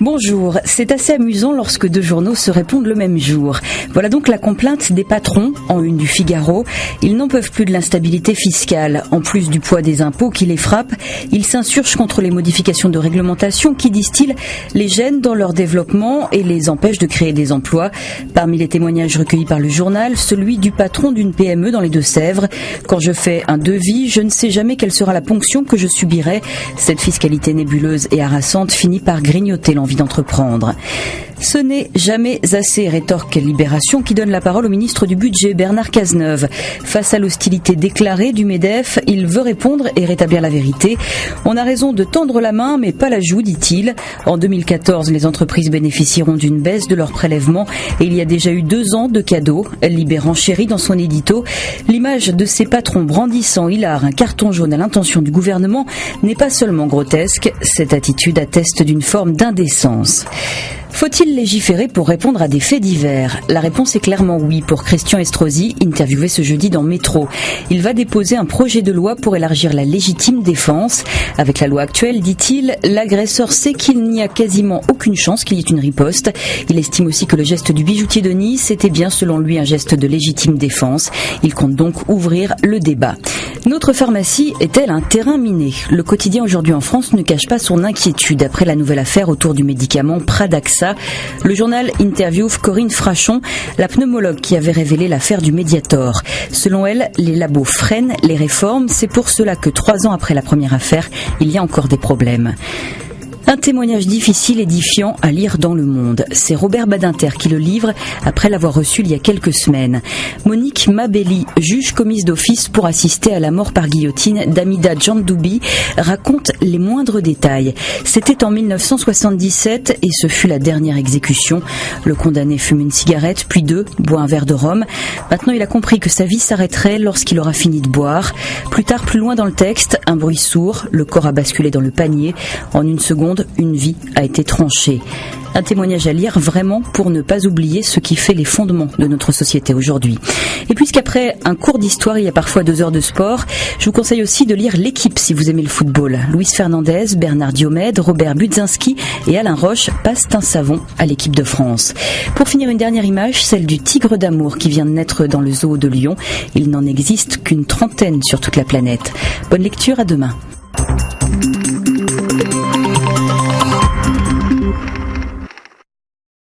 Bonjour, c'est assez amusant lorsque deux journaux se répondent le même jour. Voilà donc la complainte des patrons, en une du Figaro. Ils n'en peuvent plus de l'instabilité fiscale. En plus du poids des impôts qui les frappent, ils s'insurgent contre les modifications de réglementation qui, disent-ils, les gênent dans leur développement et les empêchent de créer des emplois. Parmi les témoignages recueillis par le journal, celui du patron d'une PME dans les Deux-Sèvres. Quand je fais un devis, je ne sais jamais quelle sera la ponction que je subirai. Cette fiscalité nébuleuse et harassante finit par grignoter l'envie d'entreprendre. Ce n'est jamais assez, rétorque Libération, qui donne la parole au ministre du Budget, Bernard Cazeneuve. Face à l'hostilité déclarée du MEDEF, il veut répondre et rétablir la vérité. On a raison de tendre la main, mais pas la joue, dit-il. En 2014, les entreprises bénéficieront d'une baisse de leurs prélèvements et il y a déjà eu 2 ans de cadeaux. Libérant chérit dans son édito. L'image de ces patrons brandissant hilar un carton jaune à l'intention du gouvernement n'est pas seulement grotesque, cette attitude atteste d'une forme d'indécence. Faut-il légiférer pour répondre à des faits divers ? La réponse est clairement oui pour Christian Estrosi, interviewé ce jeudi dans Métro. Il va déposer un projet de loi pour élargir la légitime défense. Avec la loi actuelle, dit-il, l'agresseur sait qu'il n'y a quasiment aucune chance qu'il y ait une riposte. Il estime aussi que le geste du bijoutier de Nice était bien selon lui un geste de légitime défense. Il compte donc ouvrir le débat. Notre pharmacie est-elle un terrain miné ? Le quotidien aujourd'hui en France ne cache pas son inquiétude après la nouvelle affaire autour du médicament Pradaxa. Le journal interviewe Corinne Frachon, la pneumologue qui avait révélé l'affaire du Mediator. Selon elle, les labos freinent les réformes. C'est pour cela que 3 ans après la première affaire, il y a encore des problèmes. Un témoignage difficile, édifiant à lire dans Le Monde. C'est Robert Badinter qui le livre après l'avoir reçu il y a quelques semaines. Monique Mabelli, juge commise d'office pour assister à la mort par guillotine d'Amida Djandoubi, raconte les moindres détails. C'était en 1977 et ce fut la dernière exécution. Le condamné fume une cigarette, puis 2, boit un verre de rhum. Maintenant, il a compris que sa vie s'arrêterait lorsqu'il aura fini de boire. Plus tard, plus loin dans le texte, un bruit sourd, le corps a basculé dans le panier. En une seconde, une vie a été tranchée. Un témoignage à lire vraiment pour ne pas oublier ce qui fait les fondements de notre société aujourd'hui. Et puisqu'après un cours d'histoire, il y a parfois 2 heures de sport, je vous conseille aussi de lire L'équipe si vous aimez le football. Luis Fernandez, Bernard Diomède, Robert Budzinski et Alain Roche passent un savon à l'équipe de France. Pour finir, une dernière image, celle du tigre d'amour qui vient de naître dans le zoo de Lyon. Il n'en existe qu'une 30aine sur toute la planète. Bonne lecture, à demain.